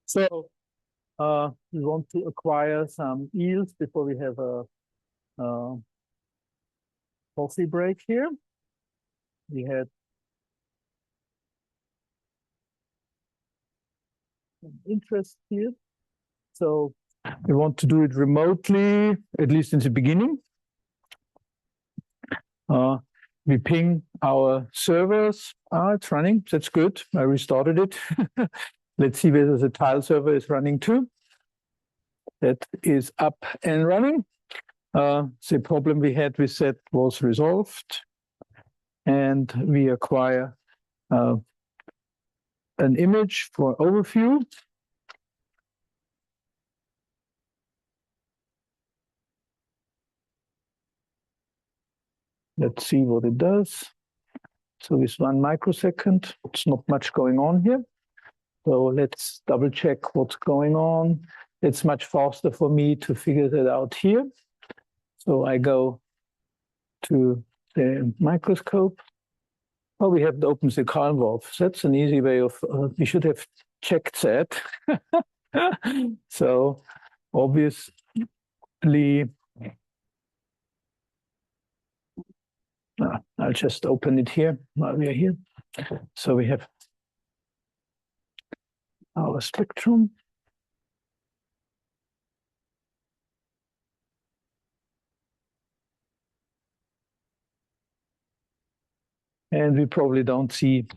So we want to acquire some yields before we have a coffee break here. We had some interest here. So we want to do it remotely, at least in the beginning. We ping our servers. It's running. That's good. I restarted it. Let's see whether the tile server is running too. That is up and running. The problem we had with that was resolved. And we acquire an image for overview. Let's see what it does. So with 1 microsecond, it's not much going on here. So let's double check what's going on. It's much faster for me to figure that out here. So I go to the microscope. Oh, we have to open the Karl valve. That's an easy way of, we should have checked that. So obviously, I'll just open it here while we are here. So we have our spectrum. And we probably don't see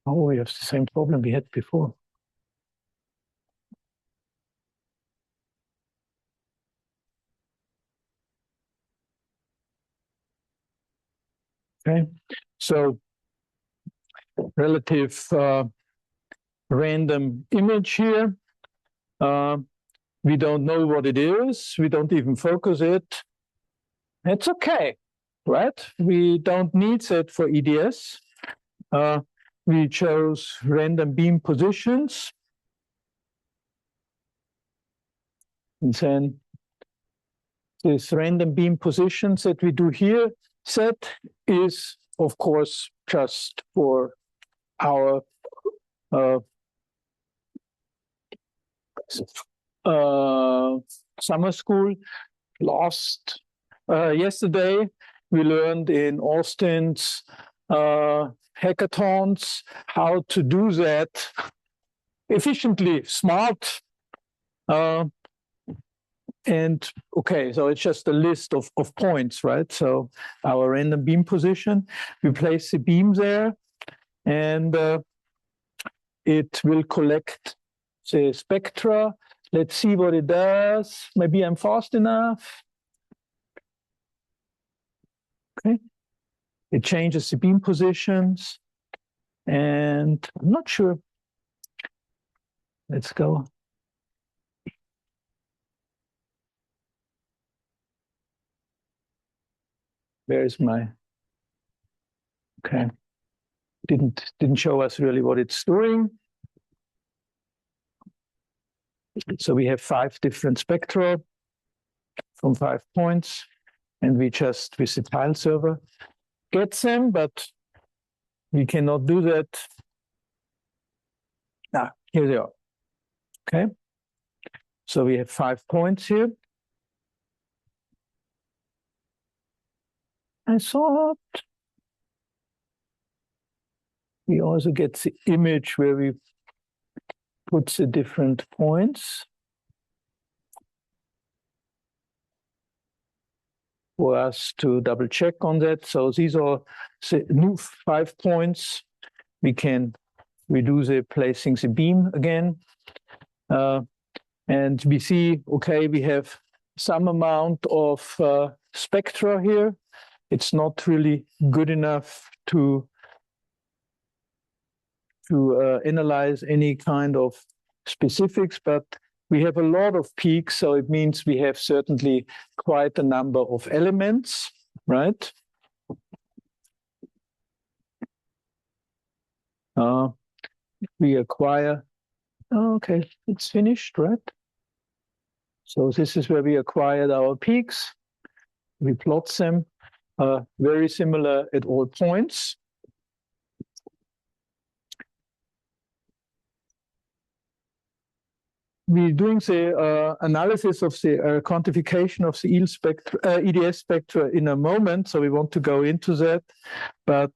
we have the same problem we had before. Okay, so relative random image here. We don't know what it is. We don't even focus it. It's okay, right? We don't need that for EDS. We chose random beam positions. And then this random beam positions that we do here, set is, of course, just for our summer school. Yesterday, we learned in Austin's hackathons how to do that efficiently, smart. And okay, so it's just a list of points, right? So our random beam position, we place the beam there, and it will collect the spectra. Let's see what it does. Maybe I'm fast enough. Okay. It changes the beam positions, and I'm not sure. Let's go. Where is my? Okay. Didn't show us really what it's doing. So we have 5 different spectra from 5 points, and we just, with the tile server, get them, but we cannot do that. Here they are. Okay. So we have 5 points here. I thought we also get the image where we put the different points for us to double check on that. So these are the new 5 points. We can redo the placing the beam again. And we see, okay, we have some amount of spectra here. It's not really good enough to analyze any kind of specifics, but we have a lot of peaks, so it means we have certainly quite a number of elements, right? We acquire, okay, it's finished, right? So this is where we acquired our peaks. We plot them. very similar at all points. We're doing the analysis of the quantification of the EDS spectra in a moment, so we want to go into that. But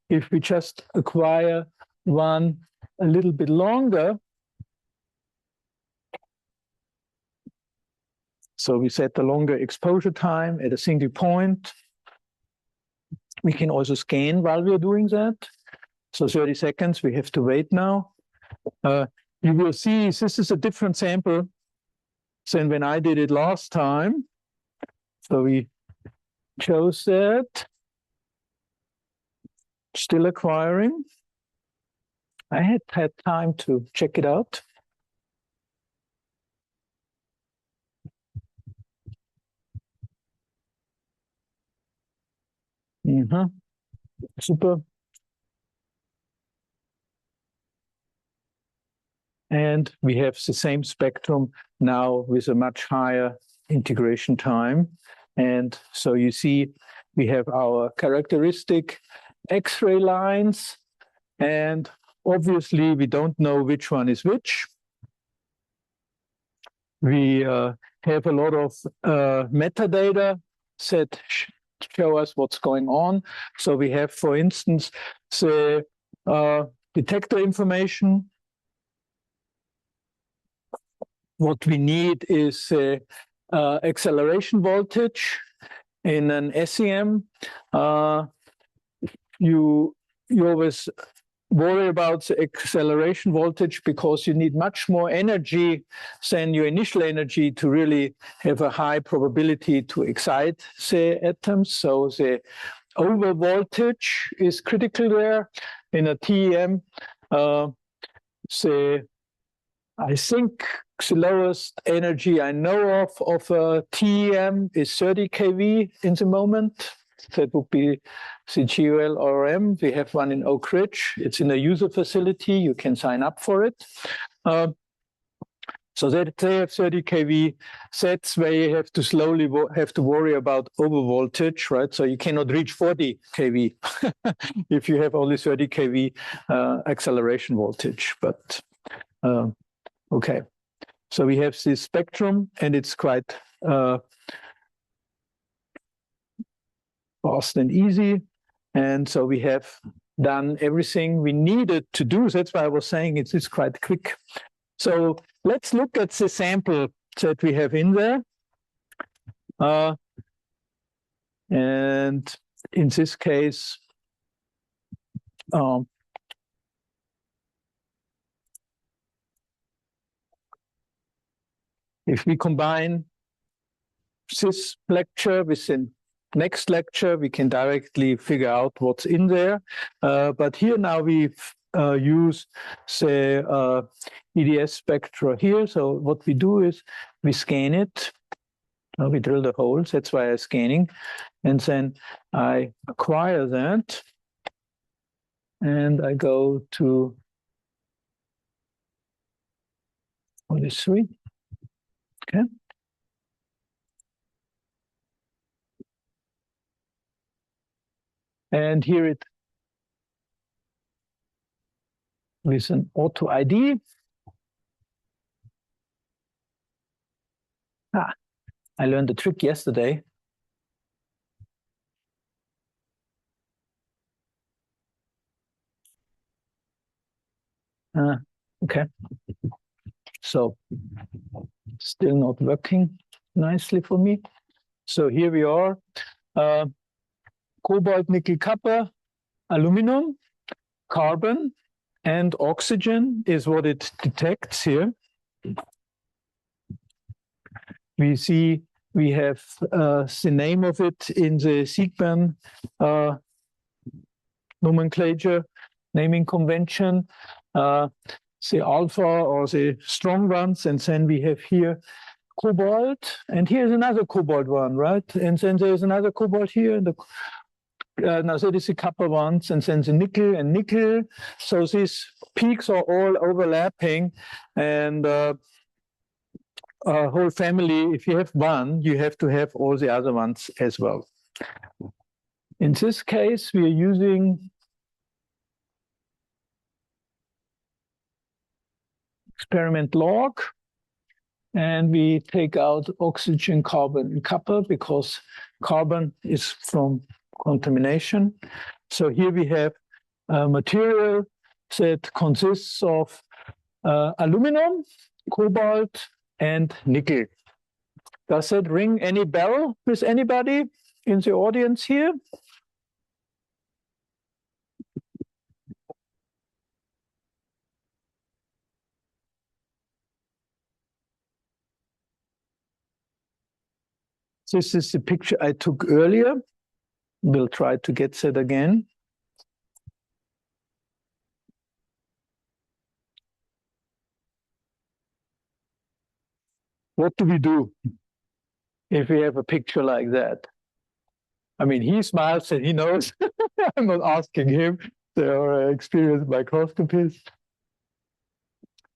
if we just acquire one a little bit longer, so we set the longer exposure time at a single point. We can also scan while we are doing that. So 30 seconds, we have to wait now. You will see this is a different sample than when I did it last time. So we chose that. Still acquiring. I had time to check it out. Super. And we have the same spectrum now with a much higher integration time. And so you see, we have our characteristic X-ray lines. And obviously, we don't know which one is which. We have a lot of metadata that show us what's going on. So we have, for instance, the detector information. What we need is acceleration voltage in an SEM. You always worry about the acceleration voltage because you need much more energy than your initial energy to really have a high probability to excite the atoms. So the over voltage is critical there. In a TEM, I think the lowest energy I know of a TEM is 30 kV in the moment. That would be the GOL-RM. We have one in Oak Ridge. It's in a user facility. You can sign up for it. So that they have 30 kV. That's where you have to slowly have to worry about over voltage, right? So you cannot reach 40 kV if you have only 30 kV acceleration voltage. But okay. So we have this spectrum, and it's quite fast and easy. And so we have done everything we needed to do. That's why I was saying it's quite quick. So let's look at the sample that we have in there. And in this case, if we combine this lecture with the next lecture, we can directly figure out what's in there. But here now we use the EDS spectra here. So what we do is we scan it. We drill the holes. That's why I'm scanning. And then I acquire that. And I go to only 3. Okay. And here it with an auto ID. I learned the trick yesterday. Okay. So still not working nicely for me. So here we are. Cobalt, nickel, copper, aluminum, carbon, and oxygen is what it detects here. We see we have the name of it in the Siegban nomenclature, naming convention, the alpha or the strong ones, and then we have here cobalt, and here's another cobalt one, right? And then there's another cobalt here, and now that is the copper ones, and then the nickel and nickel. So these peaks are all overlapping, and a whole family, if you have one, you have to have all the other ones as well. In this case, we are using experiment log, and we take out oxygen, carbon, and copper because carbon is from contamination. So here we have a material that consists of aluminum, cobalt, and nickel. Does that ring any bell with anybody in the audience here? This is the picture I took earlier. We'll try to get that again. What do we do if we have a picture like that? I mean, he smiles and he knows. I'm not asking him. They are experienced microscopists.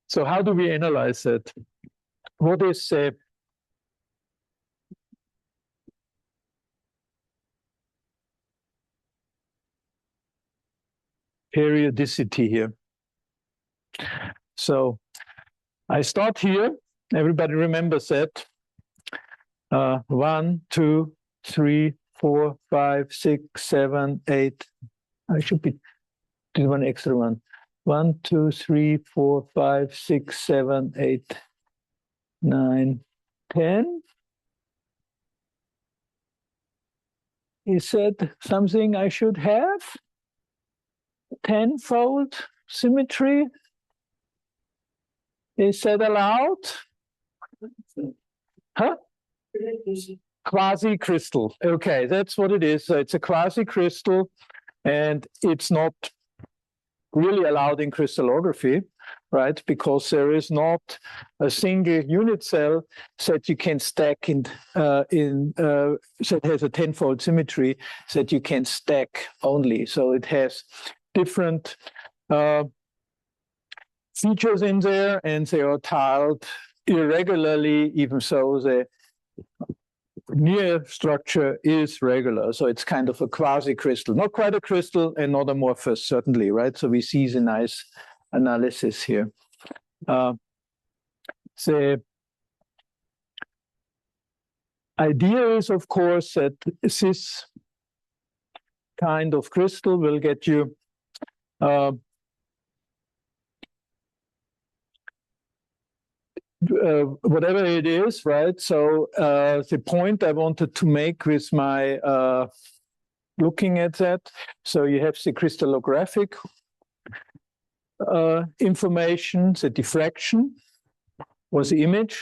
So how do we analyze it? What is periodicity here? So I start here. Everybody remembers that. 1, 2, 3, 4, 5, 6, 7, 8. I should be doing one extra one. 1, 2, 3, 4, 5, 6, 7, 8, 9, 10. Is that something I should have? 10-fold symmetry? Is that allowed? Huh? Quasi-crystal. Okay, that's what it is. So it's a quasi-crystal, and it's not really allowed in crystallography, right? Because there is not a single unit cell that you can stack in that has a 10-fold symmetry that you can stack only. So it has different features in there, and they are tiled irregularly, even so the near structure is regular. So it's kind of a quasi-crystal, not quite a crystal and not amorphous, certainly, right? So we see the nice analysis here. The idea is, of course, that this kind of crystal will get you whatever it is, right? So the point I wanted to make with my looking at that, so you have the crystallographic information, the diffraction was the image.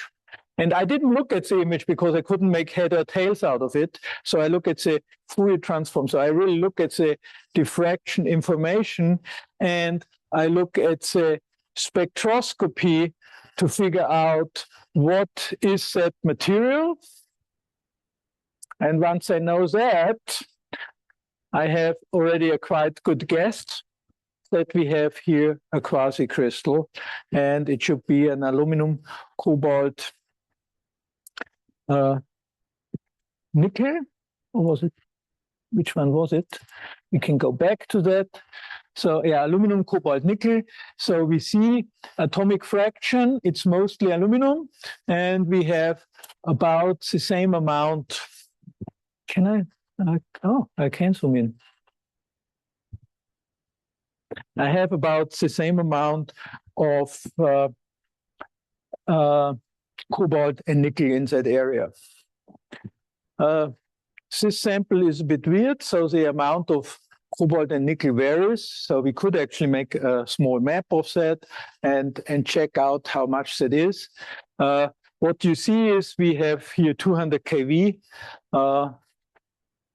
And I didn't look at the image because I couldn't make head or tails out of it. So I look at the Fourier transform. So I really look at the diffraction information, and I look at the spectroscopy to figure out what is that material. And once I know that, I have already a quite good guess that we have here a quasi-crystal, and it should be an aluminum, cobalt, nickel, or was it? Which one was it? We can go back to that. So yeah, aluminum, cobalt, nickel. So we see atomic fraction, it's mostly aluminum, and we have about the same amount. Can I? Oh, I can zoom in. I have about the same amount of cobalt and nickel in that area. This sample is a bit weird, so the amount of cobalt and nickel varies. So we could actually make a small map of that and check out how much that is. What you see is we have here 200 kV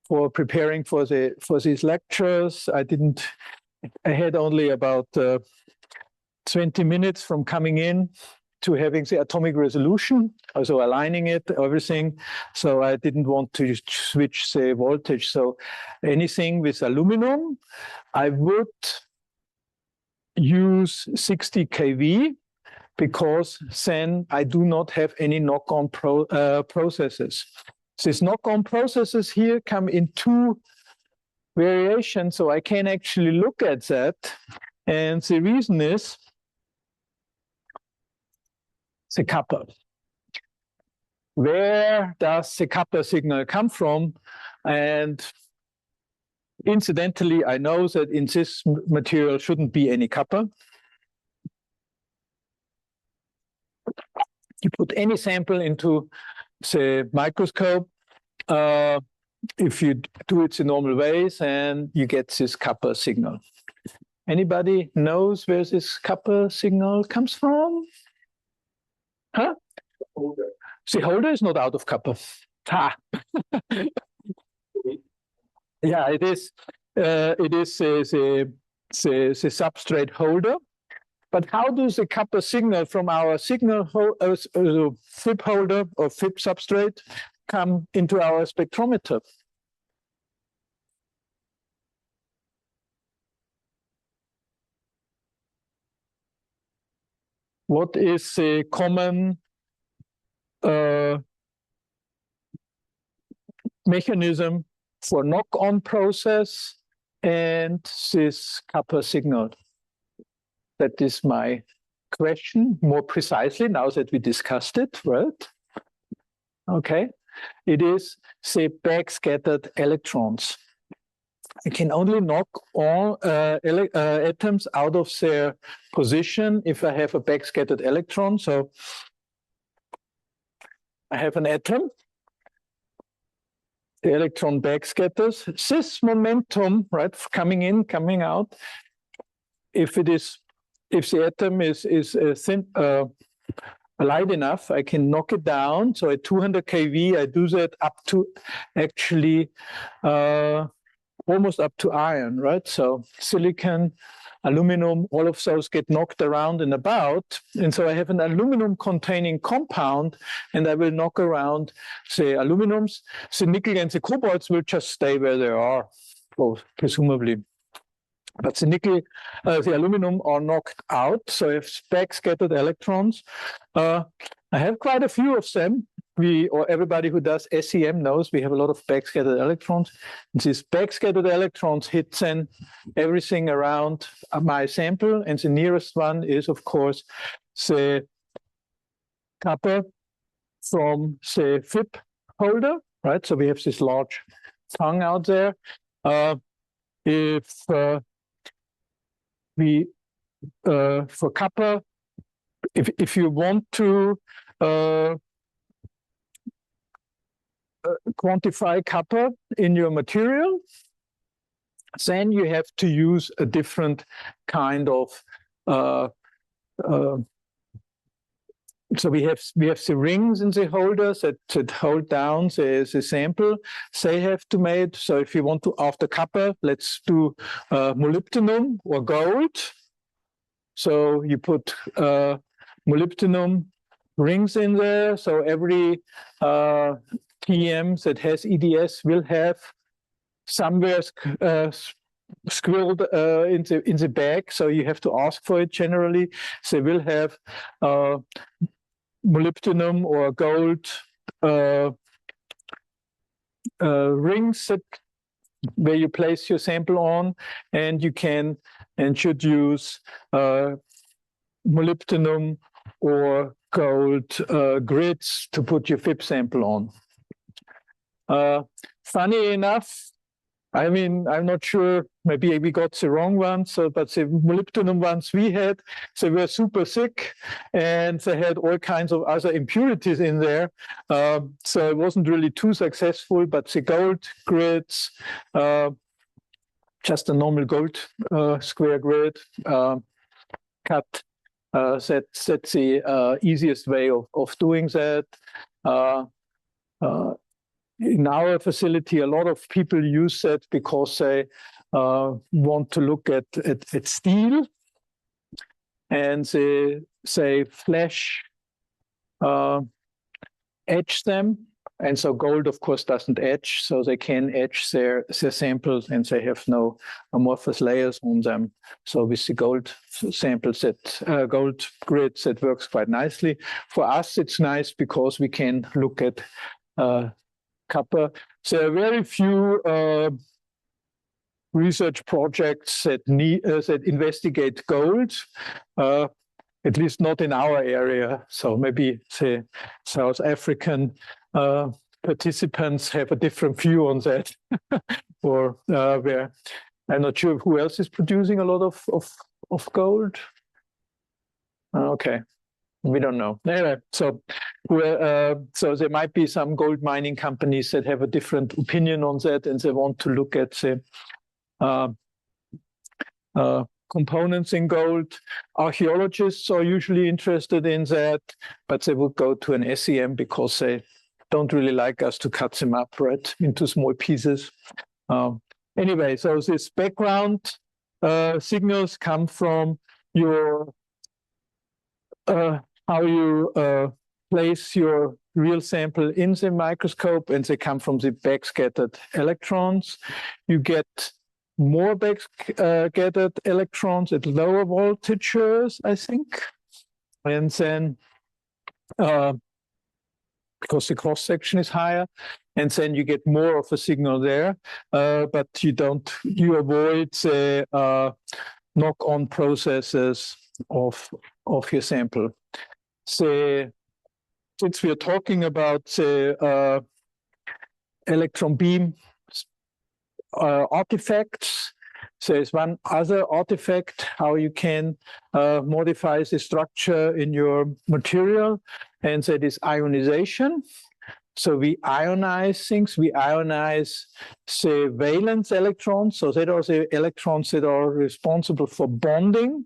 for preparing for these lectures. I had only about 20 minutes from coming in to having the atomic resolution, also aligning it, everything. So I didn't want to switch the voltage. So anything with aluminum, I would use 60 kV because then I do not have any knock-on processes. These knock-on processes here come in two variation, so I can actually look at that. And the reason is the kappa. Where does the kappa signal come from? And incidentally, I know that in this material shouldn't be any kappa. You put any sample into the microscope, if you do it the normal ways, and you get this kappa signal. Anybody knows where this kappa signal comes from? Huh? The holder is not out of kappa. Ha! Yeah, it is. It is the substrate holder. But how does the kappa signal from our signal FIB holder or FIB substrate come into our spectrometer? What is the common mechanism for knock-on process and this kappa signal? That is my question more precisely now that we discussed it, right? Okay, it is the backscattered electrons. I can only knock all atoms out of their position if I have a backscattered electron. So I have an atom, the electron backscatters. This momentum, right, coming in, coming out, if the atom is thin, light enough, I can knock it down. So at 200 keV, I do that up to actually almost up to iron, right? So silicon, aluminum, all of those get knocked around and about. And so I have an aluminum-containing compound, and I will knock around the aluminums. The nickel and the cobalts will just stay where they are, well, presumably. But the nickel, the aluminum are knocked out, so I have backscattered electrons. I have quite a few of them. Or everybody who does SEM knows we have a lot of backscattered electrons. And these backscattered electrons hit then everything around my sample, and the nearest one is, of course, the kappa from the FIB holder, right? So we have this large tongue out there. If we for kappa, if you want to quantify kappa in your material, then you have to use a different kind of so we have the rings in the holders that hold down the sample. They have to made. So if you want to, after kappa, let's do molybdenum or gold. So you put molybdenum rings in there. So every TM that has EDS will have somewhere squirreled in the bag. So you have to ask for it generally. They will have molybdenum or gold rings where you place your sample on, and you can and should use molybdenum or gold grids to put your FIB sample on. Funny enough, I mean, I'm not sure, maybe we got the wrong ones, but the molybdenum ones we had, they were super thick, and they had all kinds of other impurities in there. So it wasn't really too successful, but the gold grids, just a normal gold square grid, cut, that's the easiest way of doing that. In our facility, a lot of people use that because they want to look at steel, and they flash etch them. And so gold, of course, doesn't etch, so they can etch their samples, and they have no amorphous layers on them. So with the gold samples, gold grids, that works quite nicely. For us, it's nice because we can look at kappa. There are very few research projects that that investigate gold, at least not in our area. So maybe, say, South African participants have a different view on that, or where I'm not sure who else is producing a lot of gold. Okay, we don't know. Anyway, so there might be some gold mining companies that have a different opinion on that, and they want to look at the components in gold. Archaeologists are usually interested in that, but they would go to an SEM because they don't really like us to cut them up, right, into small pieces. Anyway, so this background signals come from your how you place your real sample in the microscope, and they come from the backscattered electrons. You get more backscattered electrons at lower voltages, I think, and then because the cross section is higher, and then you get more of a signal there, but you avoid the knock-on processes of your sample. So, since we are talking about the electron beam artifacts, there's one other artifact how you can modify the structure in your material, and that is ionization. So we ionize things. We ionize the valence electrons. So that are the electrons that are responsible for bonding.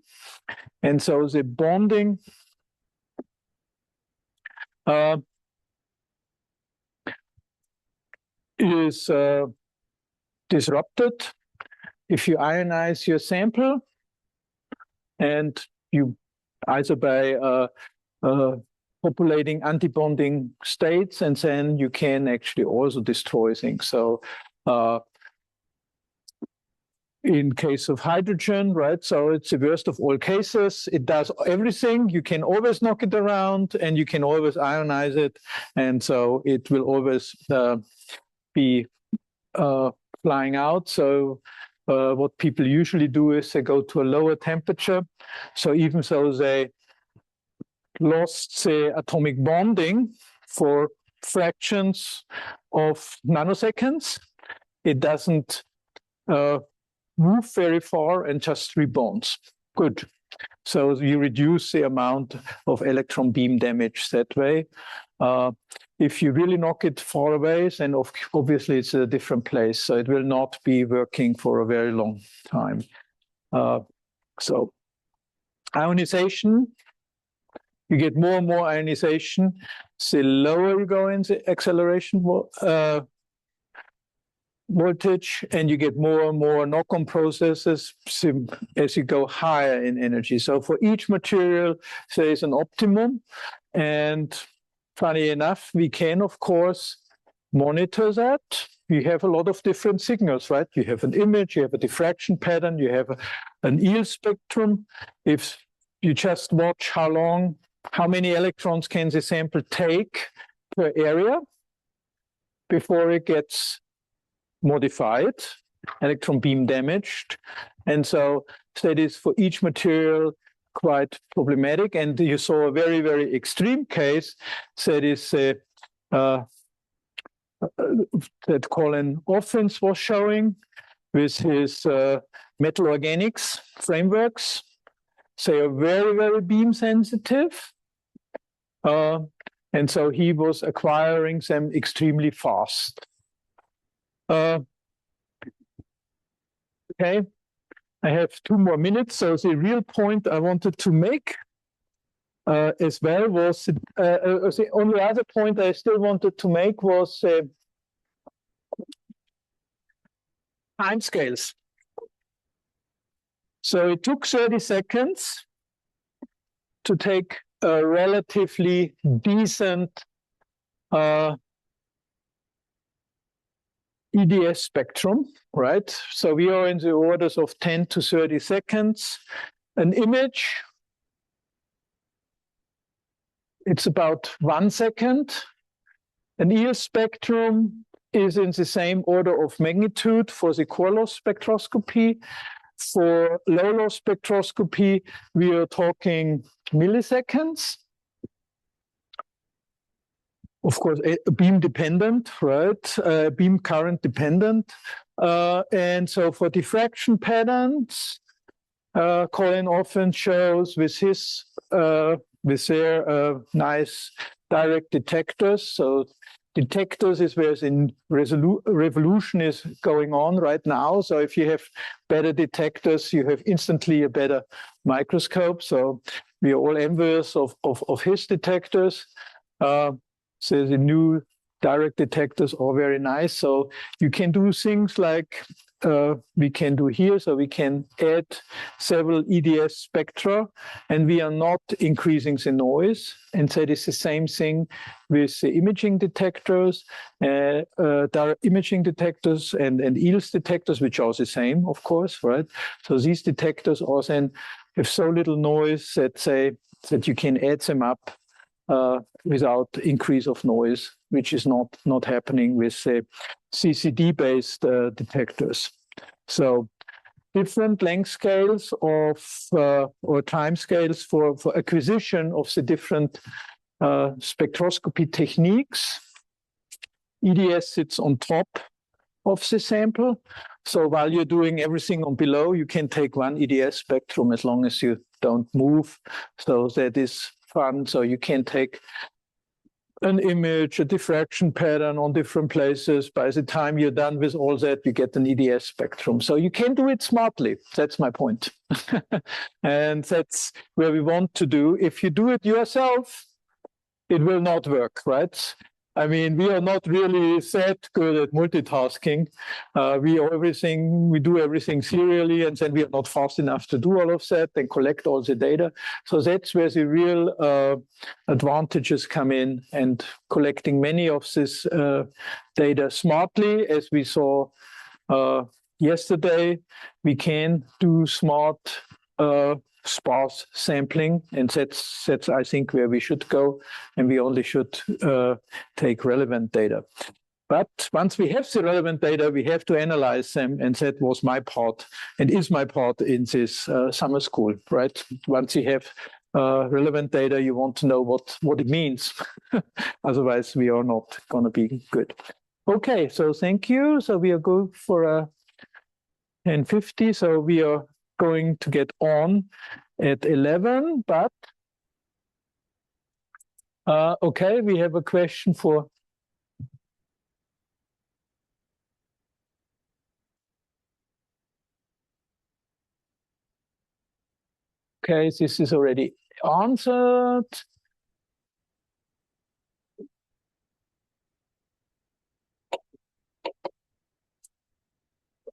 And so the bonding is disrupted if you ionize your sample, and you either by populating antibonding states, and then you can actually also destroy things. So in case of hydrogen, right, so it's the worst of all cases. It does everything. You can always knock it around, and you can always ionize it, and so it will always be flying out. So what people usually do is they go to a lower temperature. So even though they lost the atomic bonding for fractions of nanoseconds, it doesn't move very far and just rebonds. Good. So you reduce the amount of electron beam damage that way. If you really knock it far away, then obviously it's a different place. So it will not be working for a very long time. So ionization, you get more and more ionization. The lower you go in the acceleration voltage, and you get more and more knock-on processes as you go higher in energy. So for each material, there is an optimum. And funny enough, we can, of course, monitor that. You have a lot of different signals, right? You have an image, you have a diffraction pattern, you have an EL spectrum. If you just watch how many electrons can the sample take per area before it gets modified, electron beam damaged. And so that is for each material quite problematic. And you saw a very, very extreme case that is that Colin Offens was showing with his metal organics frameworks. They are very, very beam sensitive. And so he was acquiring them extremely fast. Okay, I have 2 more minutes. So the real point I wanted to make as well was the only other point I still wanted to make was timescales. So it took 30 seconds to take a relatively decent EDS spectrum, right? So we are in the orders of 10 to 30 seconds. An image, it's about 1 second. An EL spectrum, is in the same order of magnitude for the core loss spectroscopy. For low loss spectroscopy, we are talking milliseconds. Of course, beam dependent, right? Beam current dependent. And so for diffraction patterns, Colin often shows with their nice direct detectors. So detectors is where the revolution is going on right now. So if you have better detectors, you have instantly a better microscope. So we are all envious of his detectors. So the new direct detectors are very nice. So you can do things like we can do here. So we can add several EDS spectra, and we are not increasing the noise. And so it is the same thing with the imaging detectors, imaging detectors and ELS detectors, which are the same, of course, right? So these detectors are then have so little noise that you can add them up without increase of noise, which is not happening with CCD-based detectors. So different length scales or time scales for acquisition of the different spectroscopy techniques. EDS sits on top of the sample. So while you're doing everything on below, you can take one EDS spectrum as long as you don't move. So that is fun. So you can take an image, a diffraction pattern on different places. By the time you're done with all that, you get an EDS spectrum. So you can do it smartly. That's my point. And that's where we want to do. If you do it yourself, it will not work, right? I mean, we are not really that good at multitasking. We do everything serially, and then we are not fast enough to do all of that and collect all the data. So that's where the real advantages come in, and collecting many of this data smartly, as we saw yesterday. We can do smart sparse sampling, and that's I think where we should go, and we only should take relevant data. But once we have the relevant data, we have to analyze them, and that was my part and is my part in this summer school, right? Once you have relevant data, you want to know what it means. Otherwise, we are not going to be good. Okay, so thank you. So we are good for a 10:50. So we are going to get on at 11, but okay, we have a question for okay, this is already answered.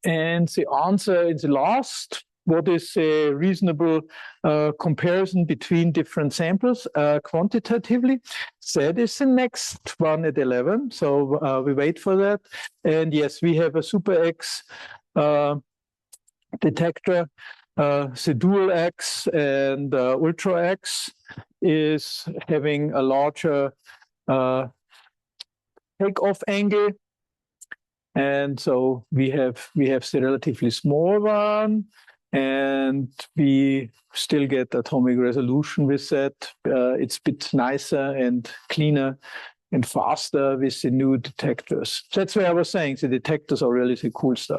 And the answer is the last. What is a reasonable comparison between different samples quantitatively? That is the next one at 11. So we wait for that. And yes, we have a Super X detector. The Dual X and Ultra X is having a larger takeoff angle. And so we have the relatively small one, and we still get atomic resolution with that. It's a bit nicer and cleaner and faster with the new detectors. That's where I was saying the detectors are really the cool stuff.